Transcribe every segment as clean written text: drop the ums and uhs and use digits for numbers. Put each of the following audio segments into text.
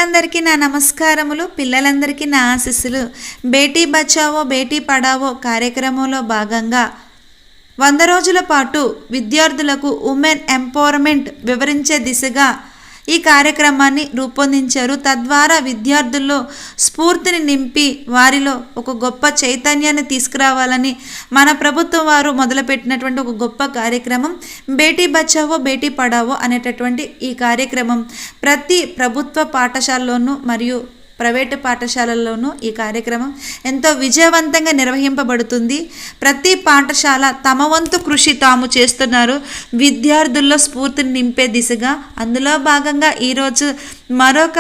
పెద్దలందరికీ నా నమస్కారములు, పిల్లలందరికీ నా ఆశీస్సులు. బేటీ బచావో బేటీ పడావో కార్యక్రమంలో భాగంగా 100 రోజుల పాటు విద్యార్థులకు ఉమెన్ ఎంపవర్మెంట్ వివరించే దిశగా ఈ కార్యక్రమాన్ని రూపొందించారు. తద్వారా విద్యార్థుల్లో స్ఫూర్తిని నింపి వారిలో ఒక గొప్ప చైతన్యాన్ని తీసుకురావాలని మన ప్రభుత్వం వారు మొదలుపెట్టినటువంటి ఒక గొప్ప కార్యక్రమం బేటీ బచావో బేటీ పడావో అనేటటువంటి ఈ కార్యక్రమం ప్రతి ప్రభుత్వ పాఠశాలలోనూ మరియు ప్రైవేటు పాఠశాలల్లోనూ ఈ కార్యక్రమం ఎంతో విజయవంతంగా నిర్వహింపబడుతుంది. ప్రతి పాఠశాల తమ వంతు కృషి తాము చేస్తున్నారు విద్యార్థుల్లో స్ఫూర్తిని నింపే దిశగా. అందులో భాగంగా ఈరోజు మరొక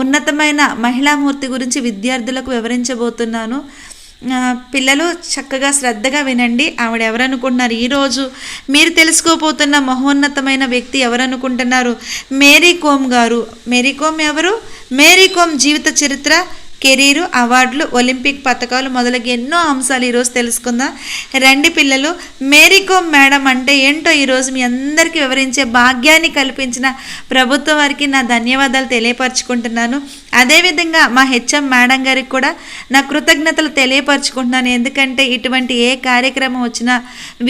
ఉన్నతమైన మహిళామూర్తి గురించి విద్యార్థులకు వివరించబోతున్నాను. పిల్లలు చక్కగా శ్రద్ధగా వినండి. ఆవిడ ఎవరనుకుంటున్నారు? ఈరోజు మీరు తెలుసుకోబోతున్న మహోన్నతమైన వ్యక్తి ఎవరనుకుంటున్నారు? మేరీ కోమ్ గారు. మేరీ కోమ్ ఎవరు? మేరీ కోమ్ జీవిత చరిత్ర, కెరీరు, అవార్డులు, ఒలింపిక్ పథకాలు మొదలగు ఎన్నో అంశాలు ఈరోజు తెలుసుకుందాం. రండి పిల్లలు. మేరీ కోమ్ మేడం అంటే ఏంటో ఈరోజు మీ అందరికీ వివరించే భాగ్యాన్ని కల్పించిన ప్రభుత్వం వారికి నా ధన్యవాదాలు తెలియపరచుకుంటున్నాను. అదేవిధంగా మా హెచ్ఎం మేడం గారికి కూడా నా కృతజ్ఞతలు తెలియపరచుకుంటున్నాను. ఎందుకంటే ఇటువంటి ఏ కార్యక్రమం వచ్చినా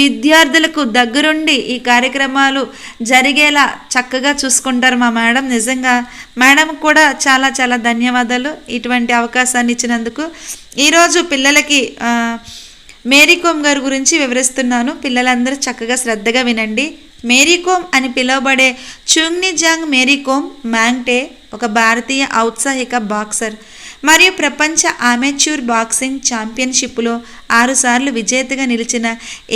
విద్యార్థులకు దగ్గరుండి ఈ కార్యక్రమాలు జరిగేలా చక్కగా చూసుకుంటారు మా మేడం. నిజంగా మేడం కూడా చాలా చాలా ధన్యవాదాలు ఇటువంటి అవకాశాన్ని ఇచ్చినందుకు. ఈరోజు పిల్లలకి మేరీ కోమ్ గారి గురించి వివరిస్తున్నాను. పిల్లలందరూ చక్కగా శ్రద్ధగా వినండి. మేరీ కోమ్ అని పిలువబడే చుంగ్ని జాంగ్ మేరీ కోమ్ మ్యాంగ్టే ఒక భారతీయ ఔత్సాహిక బాక్సర్ మరియు ప్రపంచ అమెచ్యూర్ బాక్సింగ్ ఛాంపియన్షిప్లో 6 సార్లు విజేతగా నిలిచిన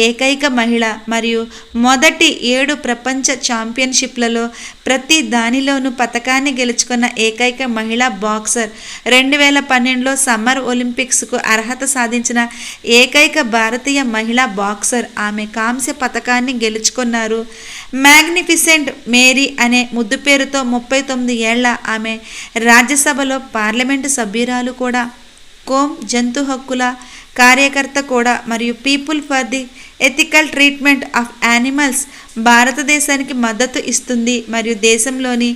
ఏకైక మహిళ మరియు మొదటి 7 ప్రపంచ ఛాంపియన్షిప్లలో ప్రతి దానిలోనూ పతకాన్ని గెలుచుకున్న ఏకైక మహిళా బాక్సర్. 2012లో సమ్మర్ ఒలింపిక్స్కు అర్హత సాధించిన ఏకైక భారతీయ మహిళా బాక్సర్. ఆమె కాంస్య పతకాన్ని గెలుచుకున్నారు. మ్యాగ్నిఫిసెంట్ మేరీ అనే ముద్దు పేరుతో 39 ఏళ్ల ఆమె రాజ్యసభలో పార్లమెంటు సభ్యురాలు కూడా. కోమ్ జంతు హక్కుల కార్యకర్త కూడా మరియు people for the ethical treatment of animals భారతదేశానికి మద్దతు ఇస్తుంది మరియు దేశంలోని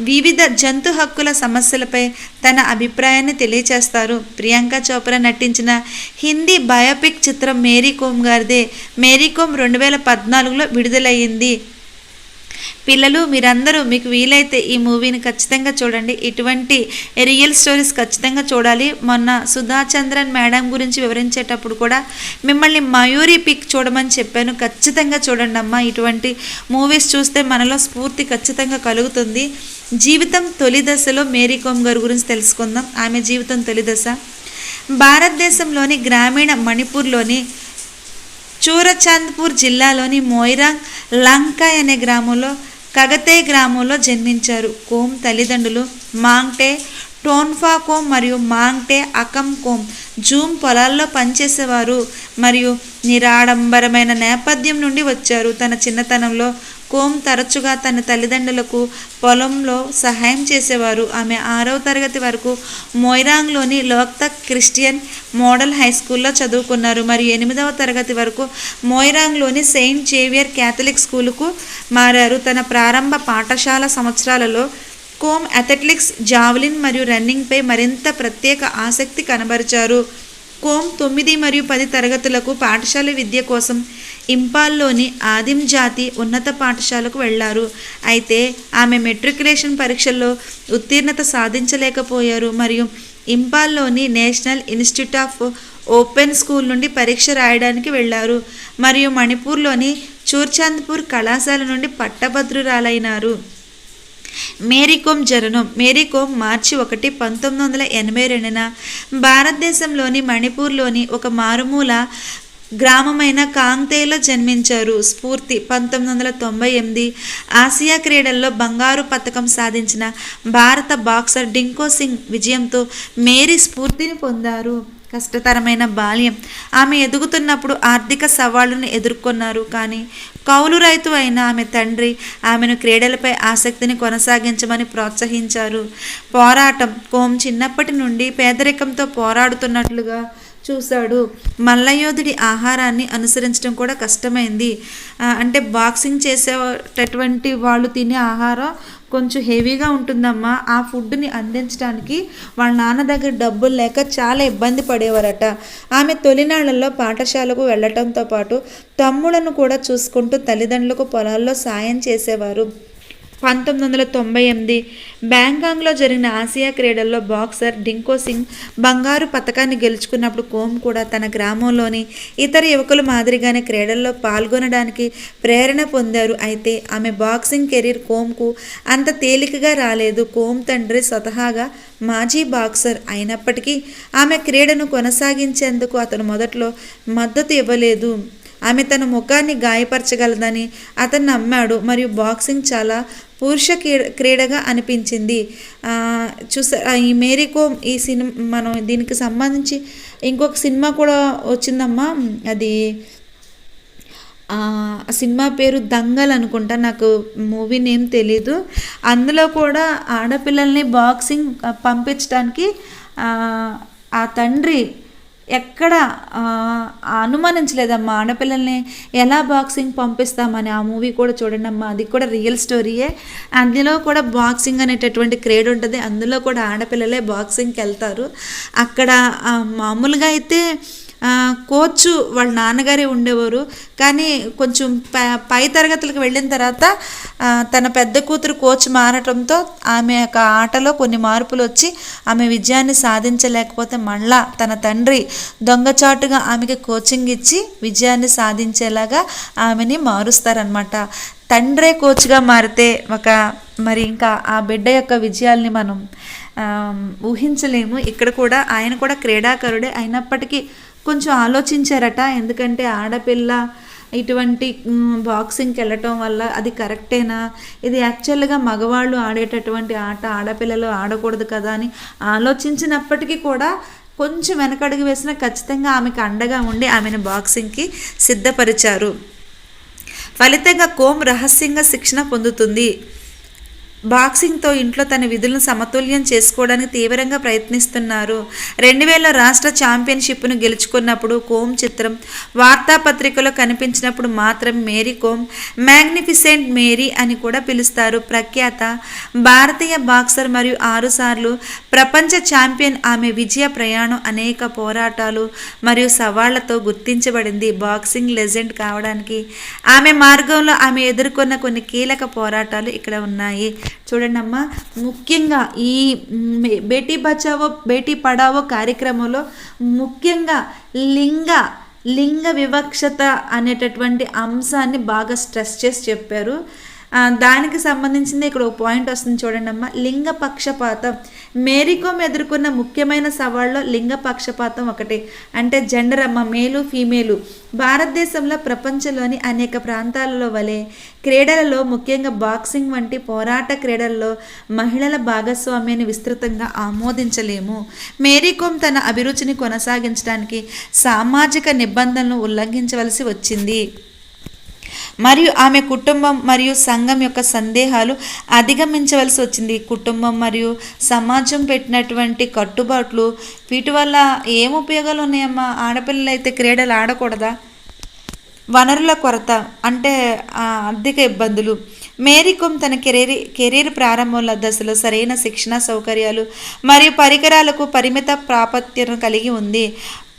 వివిధ జంతు హక్కుల సమస్యలపై తన అభిప్రాయాన్ని తెలియచేస్తారు. ప్రియాంక చోప్రా నటించిన హిందీ బయోపిక్ చిత్రం మేరీ కోమ్ గారిదే. మేరీ కోమ్ 2014లో విడుదలయ్యింది. పిల్లలు మీరందరూ మీకు వీలైతే ఈ మూవీని ఖచ్చితంగా చూడండి. ఇటువంటి రియల్ స్టోరీస్ ఖచ్చితంగా చూడాలి. మొన్న సుధాచంద్రన్ మేడం గురించి వివరించేటప్పుడు కూడా మిమ్మల్ని మయూరి పిక్ చూడమని చెప్పాను. ఖచ్చితంగా చూడండి అమ్మా. ఇటువంటి మూవీస్ చూస్తే మనలో స్ఫూర్తి ఖచ్చితంగా కలుగుతుంది. జీవితం తొలి దశలో మేరీ కోమ్ గారి గురించి తెలుసుకుందాం. ఆమె జీవితం తొలి దశ భారతదేశంలోని గ్రామీణ మణిపూర్లోని చూరచాంద్పూర్ జిల్లాలోని మోయిరాంగ్ లంకాయ్ అనే గ్రామంలో కగతే గ్రామంలో జన్మించారు. కోమ్ తల్లిదండ్రులు మాంగ్టే టోన్ఫా కోమ్ మరియు మాంగ్టే అకమ్ కోమ్ జూమ్ పొలాల్లో పనిచేసేవారు మరియు నిరాడంబరమైన నేపథ్యం నుండి వచ్చారు. తన చిన్నతనంలో కోమ్ తరచుగా తన తల్లిదండ్రులకు పొలంలో సహాయం చేసేవారు. ఆమె 6వ తరగతి వరకు మోయిరాంగ్లోని లోక్తక్ క్రిస్టియన్ మోడల్ హై స్కూల్లో చదువుకున్నారు మరియు 8వ తరగతి వరకు మోయిరాంగ్లోని సెయింట్ జేవియర్ క్యాథలిక్ స్కూలుకు మారారు. తన ప్రారంభ పాఠశాల సంవత్సరాలలో కోమ్ అథ్లెటిక్స్, జావలిన్ మరియు రన్నింగ్పై మరింత ప్రత్యేక ఆసక్తి కనబరిచారు. కోమ్ 9 మరియు 10 తరగతులకు పాఠశాల విద్య కోసం ఇంపాల్లోని ఆదిం జాతి ఉన్నత పాఠశాలకు వెళ్లారు. అయితే ఆమె మెట్రికులేషన్ పరీక్షల్లో ఉత్తీర్ణత సాధించలేకపోయారు మరియు ఇంపాల్లోని national institute of open school నుండి పరీక్ష రాయడానికి వెళ్లారు మరియు మణిపూర్లోని చూర్చాంద్పూర్ కళాశాల నుండి పట్టభద్రురాలైనారు. మేరీ కోమ్ జననం. మేరీ కోమ్ మార్చి 1, 1982న భారతదేశంలోని మణిపూర్లోని ఒక మారుమూల గ్రామమైన కాంగ్తేలో జన్మించారు. స్ఫూర్తి. 1998 ఆసియా క్రీడల్లో బంగారు పతకం సాధించిన భారత బాక్సర్ డింకో సింగ్ విజయంతో మేరీ స్ఫూర్తిని పొందారు. కష్టతరమైన బాల్యం. ఆమె ఎదుగుతున్నప్పుడు ఆర్థిక సవాళ్లను ఎదుర్కొన్నారు. కానీ కౌలు రైతు అయిన ఆమె తండ్రి ఆమెను క్రీడలపై ఆసక్తిని కొనసాగించమని ప్రోత్సహించారు. పోరాటం. కోమ్ చిన్నప్పటి నుండి పేదరికంతో పోరాడుతున్నట్లుగా చూశాడు. మల్లయోధుడి ఆహారాన్ని అనుసరించడం కూడా కష్టమైంది. అంటే బాక్సింగ్ చేసేటటువంటి వాళ్ళు తినే ఆహారం కొంచెం హెవీగా ఉంటుందమ్మా. ఆ ఫుడ్ని అందించడానికి వాళ్ళ నాన్న దగ్గర డబ్బులు లేక చాలా ఇబ్బంది పడేవారట. ఆమె తొలినాళ్లలో పాఠశాలకు వెళ్ళటంతో పాటు తమ్ములను కూడా చూసుకుంటూ తల్లిదండ్రులకు పొలాల్లో సాయం చేసేవారు. 1998 బ్యాంకాక్లో జరిగిన ఆసియా క్రీడల్లో బాక్సర్ డింకో సింగ్ బంగారు పతకాన్ని గెలుచుకున్నప్పుడు కోమ్ కూడా తన గ్రామంలోని ఇతర యువకుల మాదిరిగానే క్రీడల్లో పాల్గొనడానికి ప్రేరణ పొందారు. అయితే ఆమె బాక్సింగ్ కెరీర్ కోమ్కు అంత తేలికగా రాలేదు. కోమ్ తండ్రి స్వతహాగా మాజీ బాక్సర్ అయినప్పటికీ ఆమె క్రీడను కొనసాగించేందుకు అతను మొదట్లో మద్దతు ఇవ్వలేదు. ఆమె తన ముఖాన్ని గాయపరచగలదని అతను నమ్మాడు మరియు బాక్సింగ్ చాలా పురుష క్రీడగా అనిపించింది. ఈ మేరీ కోమ్ ఈ సినిమా మనం దీనికి సంబంధించి ఇంకొక సినిమా కూడా వచ్చిందమ్మా. అది సినిమా పేరు దంగల్ అనుకుంటా, నాకు మూవీ నేమ్ తెలీదు. అందులో కూడా ఆడపిల్లల్ని బాక్సింగ్ పంపించడానికి ఆ తండ్రి ఎక్కడ అనుమానించలేదమ్మా. ఆడపిల్లల్ని ఎలా బాక్సింగ్ పంపిస్తామని ఆ మూవీ కూడా చూడండి అమ్మా. అది కూడా రియల్ స్టోరీయే. అందులో కూడా బాక్సింగ్ అనేటటువంటి క్రీడ ఉంటుంది. అందులో కూడా ఆడపిల్లలే బాక్సింగ్కి వెళ్తారు. అక్కడ మామూలుగా అయితే కోచ్ వాళ్ళ నాన్నగారే ఉండేవారు. కానీ కొంచెం పై తరగతులకు వెళ్ళిన తర్వాత తన పెద్ద కూతురు కోచ్ మారటంతో ఆమె యొక్క ఆటలో కొన్ని మార్పులు వచ్చి ఆమె విజయాన్ని సాధించలేకపోతే మళ్ళా తన తండ్రి దొంగచాటుగా ఆమెకి కోచింగ్ ఇచ్చి విజయాన్ని సాధించేలాగా ఆమెని మారుస్తారనమాట. తండ్రే కోచ్గా మారితే మరి ఇంకా ఆ బిడ్డ యొక్క విజయాల్ని మనం ఊహించలేము. ఇక్కడ కూడా ఆయన కూడా క్రీడాకారుడే అయినప్పటికీ కొంచెం ఆలోచించారట. ఎందుకంటే ఆడపిల్ల ఇటువంటి బాక్సింగ్కి వెళ్ళటం వల్ల అది కరెక్టేనా, ఇది యాక్చువల్గా మగవాళ్ళు ఆడేటటువంటి ఆట ఆడపిల్లలు ఆడకూడదు కదా అని ఆలోచించినప్పటికీ కూడా కొంచెం వెనకడుగు వేసినా ఖచ్చితంగా ఆమెకు అండగా ఉండి ఆమెను బాక్సింగ్కి సిద్ధపరిచారు. ఫలితంగా కోమ్ రహస్యంగా శిక్షణ పొందుతుంది. బాక్సింగ్తో ఇంట్లో తన విధులను సమతుల్యం చేసుకోవడానికి తీవ్రంగా ప్రయత్నిస్తున్నారు. 2000 రాష్ట్ర ఛాంపియన్షిప్ను గెలుచుకున్నప్పుడు కోమ్ చిత్రం వార్తాపత్రికలో కనిపించినప్పుడు మాత్రం మేరీ కోమ్ మ్యాగ్నిఫిసెంట్ మేరీ అని కూడా పిలుస్తారు. ప్రఖ్యాత భారతీయ బాక్సర్ మరియు 6 సార్లు ప్రపంచ ఛాంపియన్. ఆమె విజయ ప్రయాణం అనేక పోరాటాలు మరియు సవాళ్లతో గుర్తించబడింది. బాక్సింగ్ లెజెండ్ కావడానికి ఆమె మార్గంలో ఆమె ఎదుర్కొన్న కొన్ని కీలక పోరాటాలు ఇక్కడ ఉన్నాయి. చూడండి అమ్మా, ముఖ్యంగా ఈ బేటీ బచావో బేటీ పడావో కార్యక్రమంలో ముఖ్యంగా లింగ వివక్షత అనేటటువంటి అంశాన్ని బాగా స్ట్రెస్ చేసి చెప్పారు. దానికి సంబంధించింది ఇక్కడ ఒక పాయింట్ వస్తుంది చూడండి అమ్మ. లింగ పక్షపాతం. మేరీకోమ్ ఎదుర్కొన్న ముఖ్యమైన సవాళ్ళలో లింగ పక్షపాతం ఒకటి. అంటే జెండర్ అమ్మ, మేలు ఫీమేలు. భారతదేశంలో ప్రపంచంలోని అనేక ప్రాంతాలలో వలె క్రీడలలో ముఖ్యంగా బాక్సింగ్ వంటి పోరాట క్రీడల్లో మహిళల భాగస్వామ్యాన్ని విస్తృతంగా ఆమోదించలేము. మేరీకోమ్ తన అభిరుచిని కొనసాగించడానికి సామాజిక నిబంధనలను ఉల్లంఘించవలసి వచ్చింది మరియు ఆమె కుటుంబం మరియు సంఘం యొక్క సందేహాలు అధిగమించవలసి వచ్చింది. కుటుంబం మరియు సమాజం పెట్టినటువంటి కట్టుబాట్లు, వీటి వల్ల ఏం ఉపయోగాలు ఉన్నాయమ్మా? ఆడపిల్లలు అయితే క్రీడలు ఆడకూడదా? వనరుల కొరత, అంటే ఆర్థిక ఇబ్బందులు. మేరీకోమ్ తన కెరీర్ ప్రారంభంలో దశలో సరైన శిక్షణ సౌకర్యాలు మరియు పరికరాలకు పరిమిత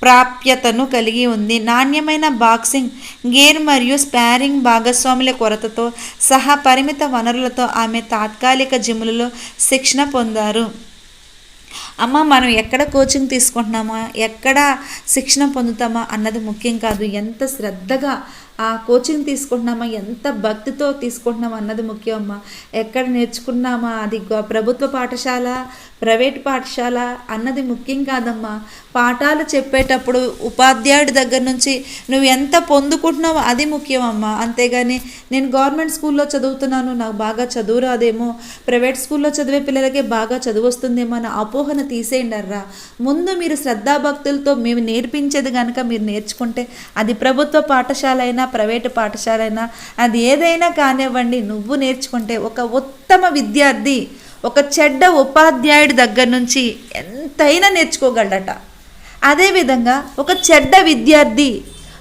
ప్రాప్యతను కలిగి ఉంది. నాణ్యమైన బాక్సింగ్ గేర్ మరియు స్పారింగ్ భాగస్వాముల కొరతతో సహా పరిమిత వనరులతో ఆమె తాత్కాలిక జిమ్లలో శిక్షణ పొందారు. అమ్మ, మనం ఎక్కడ కోచింగ్ తీసుకుంటున్నామా, ఎక్కడ శిక్షణ పొందుతామా అన్నది ముఖ్యం కాదు. ఎంత శ్రద్ధగా ఆ కోచింగ్ తీసుకుంటున్నామా, ఎంత భక్తితో తీసుకుంటున్నామా అన్నది ముఖ్యం అమ్మ. ఎక్కడ నేర్చుకున్నామా, అది ప్రభుత్వ పాఠశాల ప్రైవేట్ పాఠశాల అన్నది ముఖ్యం కాదమ్మా. పాఠాలు చెప్పేటప్పుడు ఉపాధ్యాయుడి దగ్గర నుంచి నువ్వు ఎంత పొందుకుంటున్నావో అది ముఖ్యం అమ్మ. అంతేగాని నేను గవర్నమెంట్ స్కూల్లో చదువుతున్నాను, నాకు బాగా చదువు రాదేమో, ప్రైవేట్ స్కూల్లో చదివే పిల్లలకే బాగా చదువు వస్తుందేమో అన్న అపోహను తీసేయండి అర్రా. ముందు మీరు శ్రద్ధాభక్తులతో మేము నేర్పించేది కనుక మీరు నేర్చుకుంటే, అది ప్రభుత్వ పాఠశాల అయినా ప్రైవేటు పాఠశాల అయినా అది ఏదైనా కానివ్వండి, నువ్వు నేర్చుకుంటే ఒక ఉత్తమ విద్యార్థి ఒక చెడ్డ ఉపాధ్యాయుడి దగ్గర నుంచి ఎంతైనా నేర్చుకోగలడట. అదేవిధంగా ఒక చెడ్డ విద్యార్థి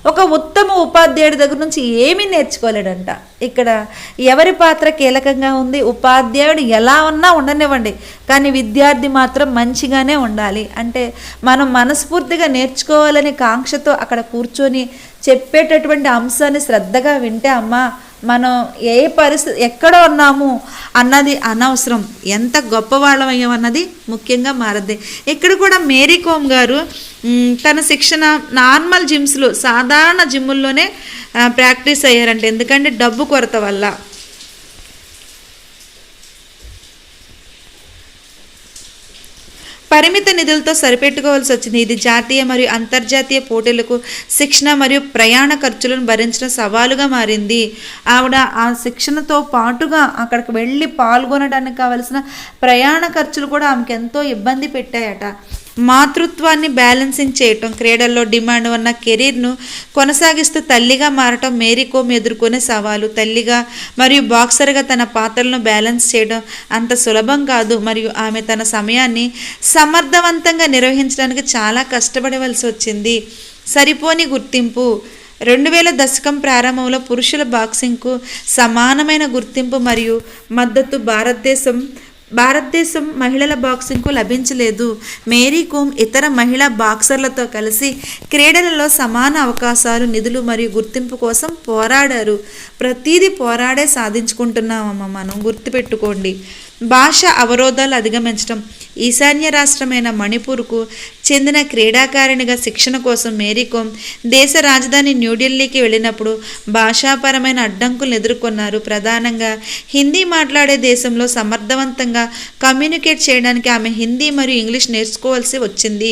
ఒక ఉత్తమ ఉపాధ్యాయుడి దగ్గర నుంచి ఏమీ నేర్చుకోలేడంట. ఇక్కడ ఎవరి పాత్ర కీలకంగా ఉంది? ఉపాధ్యాయుడు ఎలా ఉన్నా ఉండనివ్వండి, కానీ విద్యార్థి మాత్రం మంచిగానే ఉండాలి. అంటే మనం మనస్ఫూర్తిగా నేర్చుకోవాలనే కాంక్షతో అక్కడ కూర్చొని చెప్పేటటువంటి అంశాన్ని శ్రద్ధగా వింటే అమ్మా మనం ఏ పరిస్థితి ఎక్కడ ఉన్నాము అన్నది అనవసరం, ఎంత గొప్పవాళ్ళం అయ్యామన్నది ముఖ్యంగా మారద్ది. ఇక్కడ కూడా మేరీ కోమ్ గారు తన శిక్షణ నార్మల్ జిమ్స్లో, సాధారణ జిమ్ముల్లోనే ప్రాక్టీస్ అయ్యారంట. ఎందుకంటే డబ్బు కొరత వల్ల. పరిమిత నిధులతో సరిపెట్టుకోవాల్సి వచ్చింది. ఇది జాతీయ మరియు అంతర్జాతీయ పోటీలకు శిక్షణ మరియు ప్రయాణ ఖర్చులను భరించడం సవాలుగా మారింది. ఆవిడ ఆ శిక్షణతో పాటుగా అక్కడికి వెళ్ళి పాల్గొనడానికి కావలసిన ప్రయాణ ఖర్చులు కూడా ఆమెకు ఎంతో ఇబ్బంది పెట్టాయట. మాతృత్వాన్ని బ్యాలెన్సింగ్ చేయటం, క్రీడల్లో డిమాండ్ ఉన్న కెరీర్ను కొనసాగిస్తూ తల్లిగా మారటం మేరీ కోమ్ ఎదుర్కొనే సవాలు. తల్లిగా మరియు బాక్సర్గా తన పాత్రలను బ్యాలెన్స్ చేయడం అంత సులభం కాదు. మరియు ఆమె తన సమయాన్ని సమర్థవంతంగా నిర్వహించడానికి చాలా కష్టపడవలసి వచ్చింది. సరిపోని గుర్తింపు. 2000 దశకం ప్రారంభంలో పురుషుల బాక్సింగ్కు సమానమైన గుర్తింపు మరియు మద్దతు భారతదేశం మహిళల బాక్సింగ్కు లభించలేదు. మేరీ కోమ్ ఇతర మహిళా బాక్సర్లతో కలిసి క్రీడలలో సమాన అవకాశాలు, నిధులు మరియు గుర్తింపు కోసం పోరాడారు. ప్రతిదీ పోరాడే సాధించుకుంటున్నామమ్మ మనం, గుర్తుపెట్టుకోండి. భాష అవరోధాలు అధిగమించడం. ఈశాన్య రాష్ట్రమైన మణిపూర్కు చెందిన క్రీడాకారిణిగా శిక్షణ కోసం మేరీ కోమ్ దేశ రాజధాని న్యూఢిల్లీకి వెళ్ళినప్పుడు భాషాపరమైన అడ్డంకులను ఎదుర్కొన్నారు. ప్రధానంగా హిందీ మాట్లాడే దేశంలో సమర్థవంతంగా కమ్యూనికేట్ చేయడానికి ఆమె హిందీ మరియు ఇంగ్లీష్ నేర్చుకోవాల్సి వచ్చింది.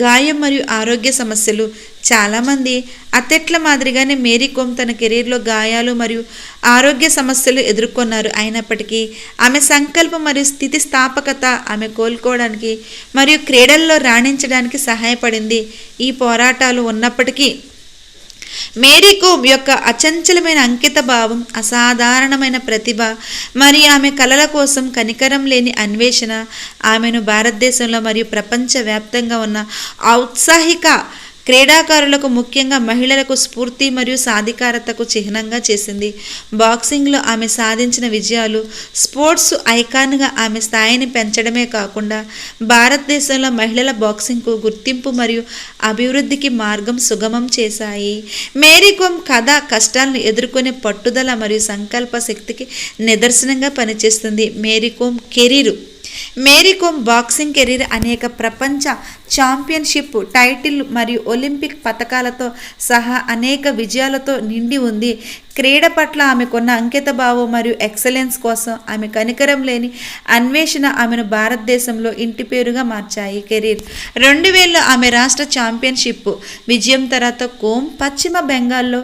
గాయం మరియు ఆరోగ్య సమస్యలు. చాలామంది అథ్లెట్ల మాదిరిగానే మేరీ కోమ్ తన కెరీర్లో గాయాలు మరియు ఆరోగ్య సమస్యలు ఎదుర్కొన్నారు. అయినప్పటికీ ఆమె సంకల్పం మరియు స్థితిస్థాపకత ఆమె కోలుకోవడానికి మరియు క్రీడల్లో రాణించడానికి సహాయపడింది. ఈ పోరాటాలు ఉన్నప్పటికీ మేరీ కోమ్ యొక్క అచంచలమైన అంకిత భావం, అసాధారణమైన ప్రతిభ మరియు ఆమె కలల కోసం కనికరం లేని అన్వేషణ ఆమెను భారతదేశంలో మరియు ప్రపంచవ్యాప్తంగా ఉన్న ఔత్సాహిక క్రీడాకారులకు, ముఖ్యంగా మహిళలకు స్ఫూర్తి మరియు సాధికారతకు చిహ్నంగా చేసింది. బాక్సింగ్లో ఆమె సాధించిన విజయాలు స్పోర్ట్స్ ఐకాన్గా ఆమె స్థాయిని పెంచడమే కాకుండా భారతదేశంలో మహిళల బాక్సింగ్కు గుర్తింపు మరియు అభివృద్ధికి మార్గం సుగమం చేశాయి. మేరీ కోమ్ కథ కష్టాలను ఎదుర్కొనే పట్టుదల మరియు సంకల్ప శక్తికి నిదర్శనంగా పనిచేస్తుంది. మేరీ కోమ్ బాక్సింగ్ కెరీర్ అనేక ప్రపంచ ఛాంపియన్షిప్ టైటిల్ మరియు ఒలింపిక్ పతకాలతో సహా అనేక విజయాలతో నిండి ఉంది. క్రీడ పట్ల ఆమెకున్న అంకిత భావం మరియు ఎక్సలెన్స్ కోసం ఆమె కనికరం లేని అన్వేషణ ఆమెను భారతదేశంలో ఇంటి పేరుగా మార్చాయి. కెరీర్. 2000 ఆమె రాష్ట్ర ఛాంపియన్షిప్ విజయం తర్వాత కోమ్ పశ్చిమ బెంగాల్లో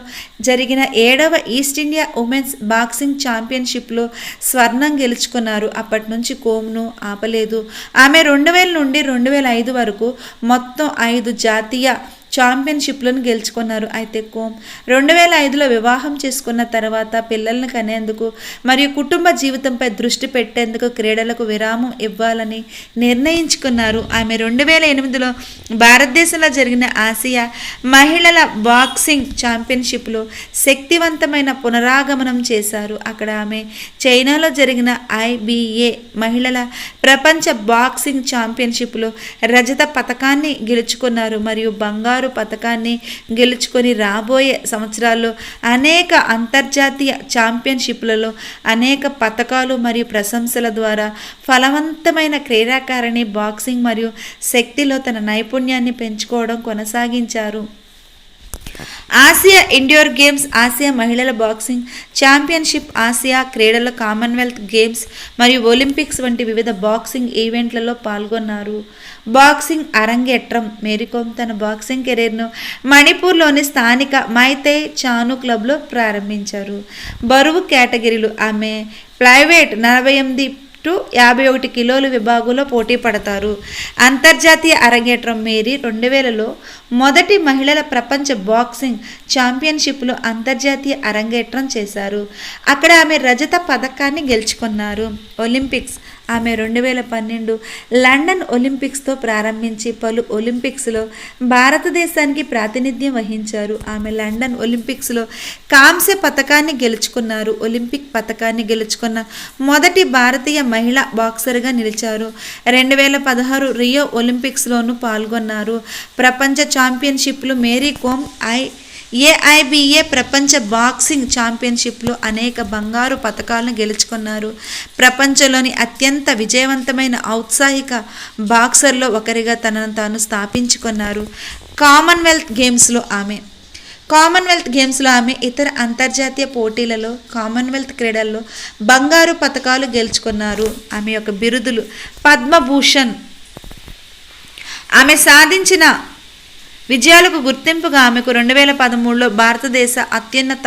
జరిగిన 7వ ఈస్ట్ ఇండియా ఉమెన్స్ బాక్సింగ్ ఛాంపియన్షిప్లో స్వర్ణం గెలుచుకున్నారు. అప్పటి నుంచి కోమ్ను ఆపలేదు. ఆమె 2000 నుండి 2005 వరకు మొత్తం 5 జాతీయ ఛాంపియన్షిప్లను గెలుచుకున్నారు. అయితే కోమ్ 2005లో వివాహం చేసుకున్న తర్వాత పిల్లలను కనేందుకు మరియు కుటుంబ జీవితంపై దృష్టి పెట్టేందుకు క్రీడలకు విరామం ఇవ్వాలని నిర్ణయించుకున్నారు. ఆమె 2008లో భారతదేశంలో జరిగిన ఆసియా మహిళల బాక్సింగ్ ఛాంపియన్షిప్లో శక్తివంతమైన పునరాగమనం చేశారు. అక్కడ ఆమె చైనాలో జరిగిన IBA మహిళల ప్రపంచ బాక్సింగ్ ఛాంపియన్షిప్లో రజత పతకాన్ని గెలుచుకున్నారు మరియు బంగారు పతకాన్ని గెలుచుకొని రాబోయే సంవత్సరాల్లో అనేక అంతర్జాతీయ ఛాంపియన్షిప్లలో అనేక పతకాలు మరియు ప్రశంసల ద్వారా ఫలవంతమైన క్రీడాకారిణి బాక్సింగ్ మరియు శక్తిలో తన నైపుణ్యాన్ని పెంచుకోవడం కొనసాగించారు. ఆసియా ఇండోర్ గేమ్స్, ఆసియా మహిళల బాక్సింగ్ ఛాంపియన్షిప్, ఆసియా క్రీడల, కామన్వెల్త్ గేమ్స్ మరియు ఒలింపిక్స్ వంటి వివిధ బాక్సింగ్ ఈవెంట్లలో పాల్గొన్నారు. బాక్సింగ్ అరంగేట్రం. మేరీ కోమ్ తన బాక్సింగ్ కెరీర్ను మణిపూర్లోని స్థానిక మైతై చాను క్లబ్లో ప్రారంభించారు. బరువు కేటగిరీలు. ఆమె ఫ్లైవెయిట్ 48 to 51 కిలోల విభాగంలో పోటీ పడతారు. అంతర్జాతీయ అరంగేట్రం. మేరీ 2000లో మొదటి మహిళల ప్రపంచ బాక్సింగ్ ఛాంపియన్షిప్లో అంతర్జాతీయ అరంగేట్రం చేశారు. అక్కడ ఆమె రజత పథకాన్ని గెలుచుకున్నారు. ఒలింపిక్స్. ఆమె 2012 లండన్ ఒలింపిక్స్తో ప్రారంభించి పలు ఒలింపిక్స్లో భారతదేశానికి ప్రాతినిధ్యం వహించారు. ఆమె లండన్ ఒలింపిక్స్లో కాంస్య పతకాన్ని గెలుచుకున్నారు. ఒలింపిక్ పతకాన్ని గెలుచుకున్న మొదటి భారతీయ మహిళా బాక్సర్గా నిలిచారు. 2016 రియో ఒలింపిక్స్లోనూ పాల్గొన్నారు. ప్రపంచ ఛాంపియన్షిప్లు మేరీ కోమ్ ఏఐబిఏ ప్రపంచ బాక్సింగ్ ఛాంపియన్షిప్లో అనేక బంగారు పతకాలను గెలుచుకున్నారు. ప్రపంచంలోని అత్యంత విజయవంతమైన ఔత్సాహిక బాక్సర్లో ఒకరిగా తనను తాను స్థాపించుకున్నారు. కామన్వెల్త్ గేమ్స్లో ఆమె ఇతర అంతర్జాతీయ పోటీలలో కామన్వెల్త్ క్రీడల్లో బంగారు పతకాలు గెలుచుకున్నారు. ఆమె యొక్క బిరుదులు పద్మభూషణ్. ఆమె సాధించిన విజయాలకు గుర్తింపుగా ఆమెకు 2013లో భారతదేశ అత్యున్నత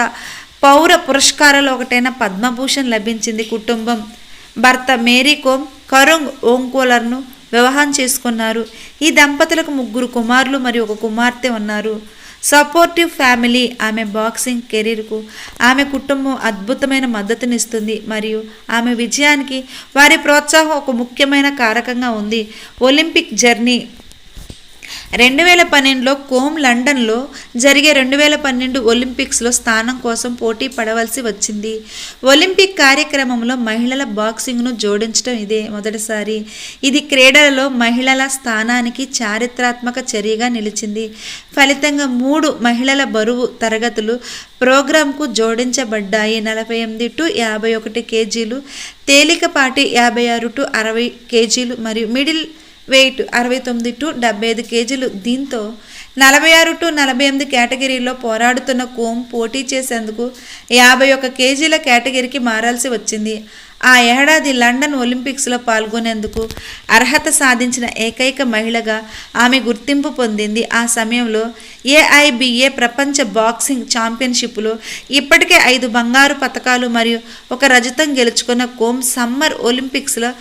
పౌర పురస్కారాలు ఒకటైన పద్మభూషణ్ లభించింది. కుటుంబం భర్త మేరీ కోమ్ కరుంగ్ ఓంకోలర్ను వివాహం చేసుకున్నారు. ఈ దంపతులకు 3 కుమారులు మరియు 1 కుమార్తె ఉన్నారు. Supportive family. ఆమె బాక్సింగ్ కెరీర్కు ఆమె కుటుంబం అద్భుతమైన మద్దతునిస్తుంది మరియు ఆమె విజయానికి వారి ప్రోత్సాహం ఒక ముఖ్యమైన కారకంగా ఉంది. Olympic journey. 2012లో కోమ్ లండన్లో జరిగే 2012 ఒలింపిక్స్లో స్థానం కోసం పోటీ పడవలసి వచ్చింది. ఒలింపిక్ కార్యక్రమంలో మహిళల బాక్సింగ్ను జోడించడం ఇదే మొదటిసారి. ఇది క్రీడలలో మహిళల స్థానానికి చారిత్రాత్మక చర్యగా నిలిచింది. ఫలితంగా 3 మహిళల బరువు తరగతులు ప్రోగ్రాంకు జోడించబడ్డాయి. 48 to 51 కేజీలు, తేలికపాటి 56 to 60 కేజీలు మరియు మిడిల్ వెయిట్ 69 to 75 కేజీలు. దీంతో 46 to 48 కేటగిరీలో పోరాడుతున్న కోమ్ పోటీ చేసేందుకు 51 కేజీల కేటగిరీకి మారాల్సి వచ్చింది. ఆ ఏడాది లండన్ ఒలింపిక్స్లో పాల్గొనేందుకు అర్హత సాధించిన ఏకైక మహిళగా ఆమె గుర్తింపు పొందింది. ఆ సమయంలో ఏఐబిఏ ప్రపంచ బాక్సింగ్ ఛాంపియన్షిప్లో ఇప్పటికే 5 బంగారు పతకాలు మరియు 1 రజతం గెలుచుకున్న కోమ్ సమ్మర్ ఒలింపిక్స్లో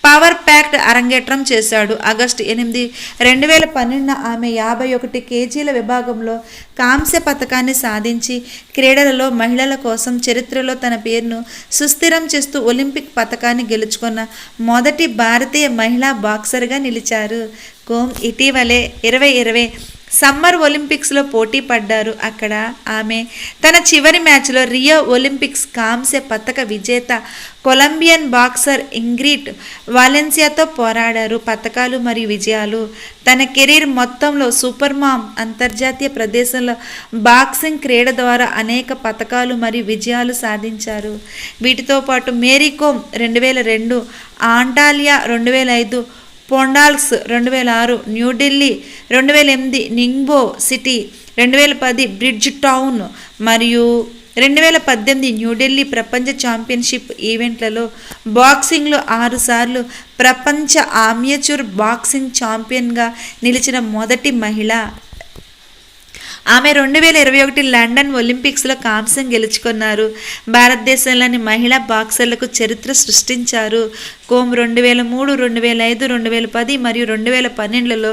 పవర్ ప్యాక్డ్ అరంగేట్రం చేశాడు. ఆగస్టు 8, 2012 ఆమె 51 కేజీల విభాగంలో కాంస్య పతకాన్ని సాధించి క్రీడలలో మహిళల కోసం చరిత్రలో తన పేరును సుస్థిరం చేస్తూ ఒలింపిక్ పతకాన్ని గెలుచుకున్న మొదటి భారతీయ మహిళా బాక్సర్గా నిలిచారు. కోమ్ ఇటీవలే 2020 సమ్మర్ ఒలింపిక్స్లో పోటీ పడ్డారు. అక్కడ ఆమె తన చివరి మ్యాచ్లో రియో ఒలింపిక్స్ కాంస్య పతక విజేత కొలంబియన్ బాక్సర్ ఇంగ్రిడ్ వాలెన్సియాతో పోరాడారు. పతకాలు మరియు విజయాలు. తన కెరీర్ మొత్తంలో సూపర్ మామ్ అంతర్జాతీయ ప్రదేశంలో బాక్సింగ్ క్రీడ ద్వారా అనేక పతకాలు మరియు విజయాలు సాధించారు. వీటితో పాటు మేరీ కోమ్ 2002, ఆంటాలియా 2005, పొండాల్స్ 2006, New Delhi 2008, Ningbo city 2010, Bridgetown మరియు 2018 న్యూఢిల్లీ ప్రపంచ ఛాంపియన్షిప్ ఈవెంట్లలో బాక్సింగ్లో 6 సార్లు ప్రపంచ అమ్యాచూర్ బాక్సింగ్ ఛాంపియన్గా నిలిచిన మొదటి మహిళ. ఆమె 2021 లండన్ ఒలింపిక్స్లో కాంస్యం గెలుచుకున్నారు. భారతదేశంలోని మహిళా బాక్సర్లకు చరిత్ర సృష్టించారు. కోమ్ 2003, 2005, 2010 మరియు 2012లలో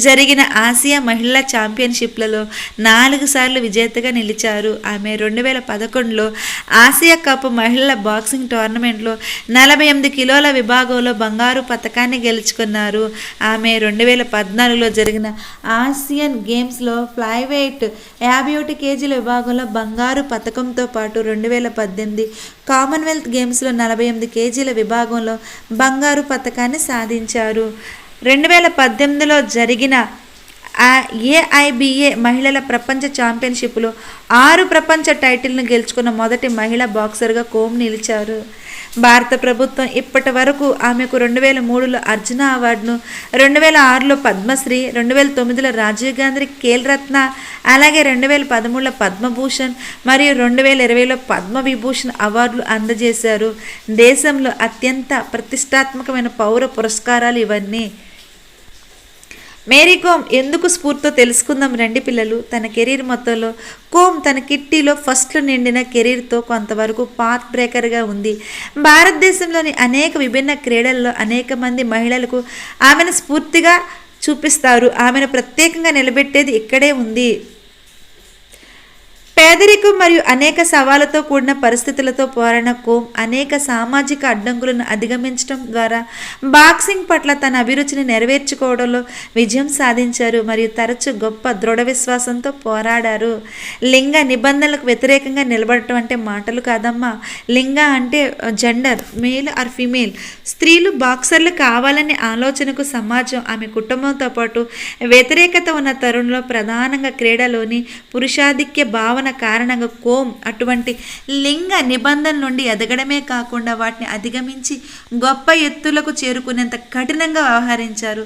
జరిగిన ఆసియా మహిళల ఛాంపియన్షిప్లలో 4 సార్లు విజేతగా నిలిచారు. ఆమె 2011లో ఆసియా కప్ మహిళల బాక్సింగ్ టోర్నమెంట్లో 48 కిలోల విభాగంలో బంగారు పతకాన్ని గెలుచుకున్నారు. ఆమె 2014లో జరిగిన ఆసియన్ గేమ్స్లో ఫ్లైవెయిట్ 51 కేజీల విభాగంలో బంగారు పతకంతో పాటు 2018 కామన్వెల్త్ గేమ్స్లో 48 కేజీల విభాగంలో బంగారు పతకాన్ని సాధించారు. 2018లో జరిగిన ఏఐబిఏ మహిళల ప్రపంచ ఛాంపియన్షిప్లో 6 ప్రపంచ టైటిల్ను గెలుచుకున్న మొదటి మహిళా బాక్సర్గా కోమ్ నిలిచారు. భారత ప్రభుత్వం ఇప్పటి వరకు ఆమెకు 2003లో అర్జున అవార్డును, 2006లో పద్మశ్రీ, 2009లో రాజీవ్ గాంధీ ఖేల్ రత్న, అలాగే 2013లో పద్మభూషణ్ మరియు 2020లో పద్మవిభూషణ్ అవార్డులు అందజేశారు. దేశంలో అత్యంత ప్రతిష్టాత్మకమైన పౌర పురస్కారాలు ఇవన్నీ. మేరీ కోమ్ ఎందుకు స్ఫూర్తితో తెలుసుకుందాం రండి పిల్లలు. తన కెరీర్ మొత్తంలో కోమ్ తన కిట్టీలో ఫస్ట్లో నిండిన కెరీర్తో కొంతవరకు పాత్ బ్రేకర్గా ఉంది. భారతదేశంలోని అనేక విభిన్న క్రీడల్లో అనేక మంది మహిళలకు ఆమెను స్ఫూర్తిగా చూపిస్తారు. ఆమెను ప్రత్యేకంగా నిలబెట్టేది ఇక్కడే ఉంది. పేదరికం మరియు అనేక సవాళ్లతో కూడిన పరిస్థితులతో పోరాడిన కోమ్ అనేక సామాజిక అడ్డంకులను అధిగమించడం ద్వారా బాక్సింగ్ పట్ల తన అభిరుచిని నెరవేర్చుకోవడంలో విజయం సాధించారు మరియు తరచూ గొప్ప దృఢ విశ్వాసంతో పోరాడారు. లింగ నిబంధనలకు వ్యతిరేకంగా నిలబడటం అంటే మాటలు కాదమ్మా. లింగ అంటే జెండర్, మేల్ ఆర్ ఫీమేల్. స్త్రీలు బాక్సర్లు కావాలనే ఆలోచనకు సమాజం, ఆమె కుటుంబంతో పాటు వ్యతిరేకత ఉన్న తరుణంలో ప్రధానంగా క్రీడలోని పురుషాధిక్య భావన కారణంగా కోమ్ అటువంటి లింగ నిబంధనల నుండి ఎదగడమే కాకుండా వాటిని అధిగమించి గొప్ప ఎత్తులకు చేరుకునేంత కఠినంగా వ్యవహరించారు.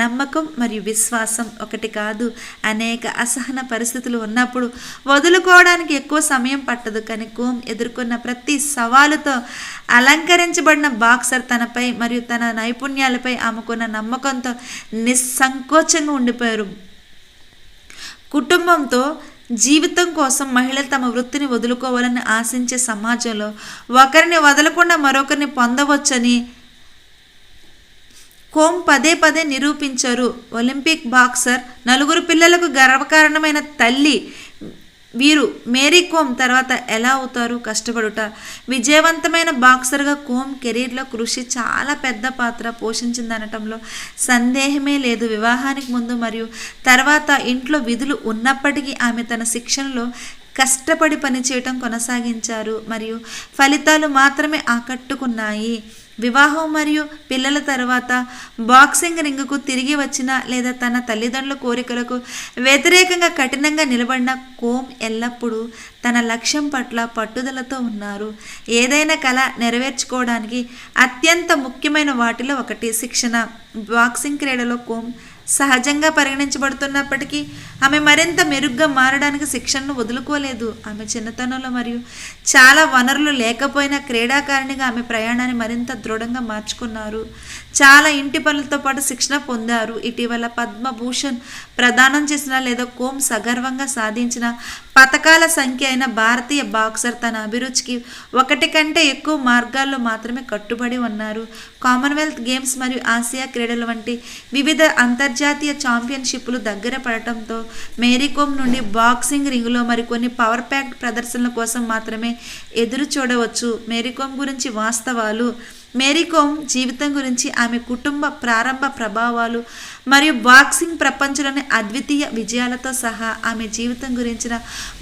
నమ్మకం మరియు విశ్వాసం ఒకటి కాదు. అనేక అసహన పరిస్థితులు ఉన్నప్పుడు వదులుకోవడానికి ఎక్కువ సమయం పట్టదు. కానీ కోమ్ ఎదుర్కొన్న ప్రతి సవాలుతో అలంకరించబడిన బాక్సర్ తనపై మరియు తన నైపుణ్యాలపై ఆమెకున్న నమ్మకంతో నిస్సంకోచంగా ఉండిపోయారు. కుటుంబంతో జీవితం కోసం మహిళలు తమ వృత్తిని వదులుకోవాలని ఆశించే సమాజంలో ఒకరిని వదలకుండా మరొకరిని పొందవచ్చని కోమ్ పదే పదే నిరూపించారు. ఒలింపిక్ బాక్సర్, 4 పిల్లలకు గర్వకారణమైన తల్లి వీరు మేరీ కోమ్ తర్వాత ఎలా అవుతారు? కష్టపడుట. విజయవంతమైన బాక్సర్గా కోమ్ కెరీర్లో కృషి చాలా పెద్ద పాత్ర పోషించిందనటంలో సందేహమే లేదు. వివాహానికి ముందు మరియు తర్వాత ఇంట్లో విధులు ఉన్నప్పటికీ ఆమె తన శిక్షణలో కష్టపడి పనిచేయటం కొనసాగించారు మరియు ఫలితాలు మాత్రమే ఆకట్టుకున్నాయి. వివాహం మరియు పిల్లల తర్వాత బాక్సింగ్ రింగుకు తిరిగి వచ్చిన లేదా తన తల్లిదండ్రుల కోరికలకు వ్యతిరేకంగా కఠినంగా నిలబడిన కోమ్ ఎల్లప్పుడూ తన లక్ష్యం పట్ల పట్టుదలతో ఉన్నారు. ఏదైనా కళ నెరవేర్చుకోవడానికి అత్యంత ముఖ్యమైన వాటిలో ఒకటి శిక్షణ. బాక్సింగ్ క్రీడలో కోమ్ సహజంగా పరిగణించబడుతున్నప్పటికీ ఆమె మరింత మెరుగ్గా మారడానికి శిక్షణను వదులుకోలేదు. ఆమె చిన్నతనంలో మరియు చాలా వనరులు లేకపోయినా క్రీడాకారిణిగా ఆమె ప్రయాణాన్ని మరింత దృఢంగా మార్చుకున్నారు. చాలా ఇంటి పనులతో పాటు శిక్షణ పొందారు. ఇటీవల పద్మభూషణ్ ప్రదానం చేసిన లేదా కోమ్ సగర్వంగా సాధించిన పతకాల సంఖ్య అయిన భారతీయ బాక్సర్ తన అభిరుచికి 1 కంటే ఎక్కువ మార్గాల్లో మాత్రమే కట్టుబడి ఉన్నారు. కామన్వెల్త్ గేమ్స్ మరియు ఆసియా క్రీడల వంటి వివిధ అంతర్జాతీయ ఛాంపియన్షిప్లు దగ్గర పడటంతో మేరీ కోమ్ నుండి బాక్సింగ్ రింగులో మరికొన్ని పవర్ ప్యాక్డ్ ప్రదర్శనల కోసం మాత్రమే ఎదురు చూడవచ్చు. మేరీ కోమ్ గురించి వాస్తవాలు. మేరీ కోమ్ జీవితం గురించి, ఆమె కుటుంబ ప్రారంభ ప్రభావాలు మరియు బాక్సింగ్ ప్రపంచంలోని అద్వితీయ విజయాలతో సహా ఆమె జీవితం గురించిన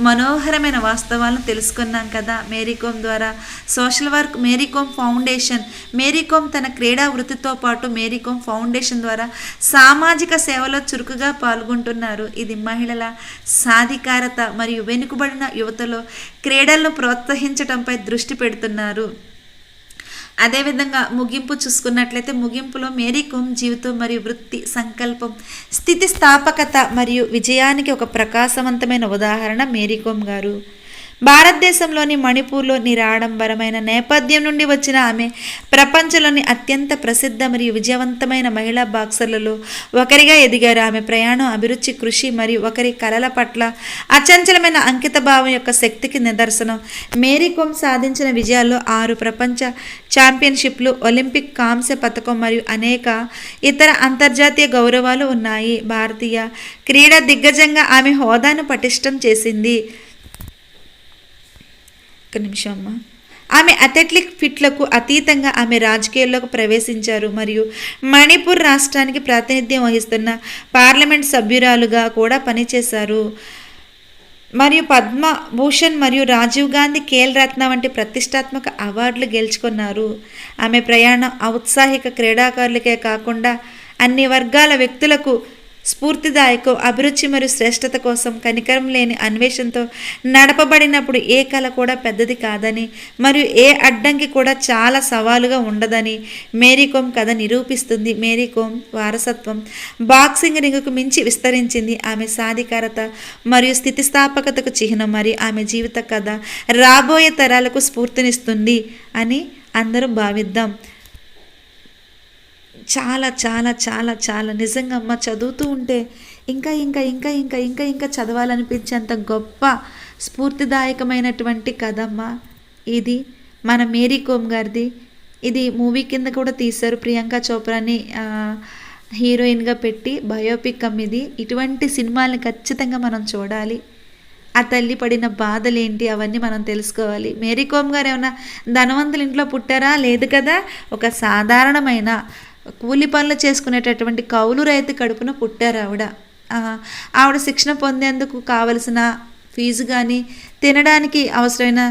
మనోహరమైన వాస్తవాలను తెలుసుకున్నాం కదా మేరీ కోమ్ ద్వారా. Social work. Mary Kom foundation. Mary Kom తన క్రీడా వృత్తితో పాటు మేరీ కోమ్ ఫౌండేషన్ ద్వారా సామాజిక సేవలో చురుకుగా పాల్గొంటున్నారు. ఇది మహిళల సాధికారత మరియు వెనుకబడిన యువతలో క్రీడలను ప్రోత్సహించడంపై దృష్టి పెడుతున్నారు. అదేవిధంగా ముగింపు చూసుకున్నట్లయితే ముగింపులో మేరీ కోమ్ జీవితం మరియు వృత్తి సంకల్పం, స్థితిస్థాపకత మరియు విజయానికి ఒక ప్రకాశవంతమైన ఉదాహరణ మేరీ కోమ్ గారు. భారతదేశంలోని మణిపూర్లో నిరాడంబరమైన నేపథ్యం నుండి వచ్చిన ఆమె ప్రపంచంలోని అత్యంత ప్రసిద్ధ మరియు విజయవంతమైన మహిళా బాక్సర్లలో ఒకరిగా ఎదిగారు. ఆమె ప్రయాణం, అభిరుచి, కృషి మరియు ఒకరి కలల పట్ల అచంచలమైన అంకితభావం యొక్క శక్తికి నిదర్శనం. మేరీ కోమ్ సాధించిన విజయాల్లో 6 ప్రపంచ ఛాంపియన్షిప్లు, ఒలింపిక్ కాంస్య పథకం మరియు అనేక ఇతర అంతర్జాతీయ గౌరవాలు ఉన్నాయి. భారతీయ క్రీడా దిగ్గజంగా ఆమె హోదాను పటిష్టం చేసింది. ఆమె అథ్లెటిక్ ఫిట్లకు అతీతంగా ఆమె రాజకీయాల్లోకి ప్రవేశించారు మరియు మణిపూర్ రాష్ట్రానికి ప్రాతినిధ్యం వహిస్తున్న పార్లమెంట్ సభ్యురాలుగా కూడా పనిచేశారు మరియు పద్మభూషణ్ మరియు రాజీవ్ గాంధీ ఖేల్ రత్న వంటి ప్రతిష్టాత్మక అవార్డులు గెలుచుకున్నారు. ఆమె ప్రయాణం ఔత్సాహిక క్రీడాకారులకే కాకుండా అన్ని వర్గాల వ్యక్తులకు స్ఫూర్తిదాయకం. అభిరుచి మరియు శ్రేష్టత కోసం కనికరం లేని అన్వేషణతో నడపబడినప్పుడు ఏ కళ కూడా పెద్దది కాదని మరియు ఏ అడ్డంకి కూడా చాలా సవాలుగా ఉండదని మేరీ కోమ్ కథ నిరూపిస్తుంది. మేరీ కోమ్ వారసత్వం బాక్సింగ్ రింగుకు మించి విస్తరించింది. ఆమె సాధికారత మరియు స్థితిస్థాపకతకు చిహ్నం మరియు ఆమె జీవిత కథ రాబోయే తరాలకు స్ఫూర్తినిస్తుంది అని అందరూ భావిద్దాం. చాలా చాలా చాలా చాలా నిజంగా అమ్మ చదువుతూ ఉంటే ఇంకా ఇంకా ఇంకా ఇంకా ఇంకా ఇంకా చదవాలనిపించేంత గొప్ప స్ఫూర్తిదాయకమైనటువంటి కథమ్మ ఇది మన మేరీ కోమ్ గారిది. ఇది మూవీ కింద కూడా తీశారు. ప్రియాంక చోప్రాని హీరోయిన్గా పెట్టి బయోపిక్ ఇది. ఇటువంటి సినిమాల్ని ఖచ్చితంగా మనం చూడాలి. ఆ తల్లి పడిన బాధలేంటి అవన్నీ మనం తెలుసుకోవాలి. మేరీ కోమ్ గారు ఏమైనా ధనవంతుల ఇంట్లో పుట్టారా? లేదు కదా. ఒక సాధారణమైన కూలి పనులు చేసుకునేటటువంటి కౌలు రైతు కడుపున పుట్టారు ఆవిడ. ఆవిడ శిక్షణ పొందేందుకు కావలసిన ఫీజు కానీ, తినడానికి అవసరమైన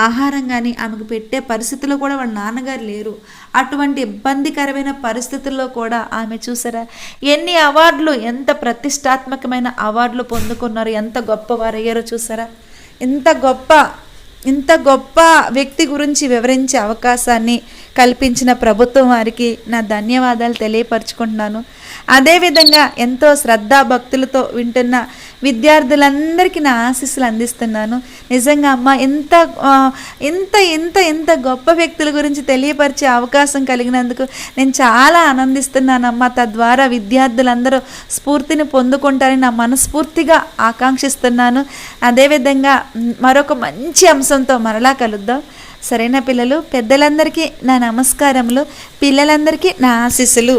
ఆహారం కానీ ఆమెకు పెట్టే పరిస్థితుల్లో కూడా వాళ్ళ నాన్నగారు లేరు. అటువంటి ఇబ్బందికరమైన పరిస్థితుల్లో కూడా ఆమె చూసారా ఎన్ని అవార్డులు, ఎంత ప్రతిష్టాత్మకమైన అవార్డులు పొందుకున్నారు, ఎంత గొప్పవారయ్యారో చూసారా. ఇంత గొప్ప వ్యక్తి గురించి వివరించే అవకాశాన్ని కల్పించిన ప్రభుత్వం వారికి నా ధన్యవాదాలు తెలియపరచుకుంటున్నాను. అదేవిధంగా ఎంతో శ్రద్ధాభక్తులతో వింటున్న విద్యార్థులందరికీ నా ఆశీస్సులు అందిస్తున్నాను. నిజంగా అమ్మ ఇంత ఇంత ఇంత ఇంత గొప్ప వ్యక్తుల గురించి తెలియపరిచే అవకాశం కలిగినందుకు నేను చాలా ఆనందిస్తున్నానమ్మా. తద్వారా విద్యార్థులందరూ స్ఫూర్తిని పొందుకుంటారని నా మనస్ఫూర్తిగా ఆకాంక్షిస్తున్నాను. అదేవిధంగా మరొక మంచి అంశంతో మరలా కలుద్దాం. సరేనా పిల్లలు? పెద్దలందరికీ నా నమస్కారములు, పిల్లలందరికీ నా ఆశీస్సులు.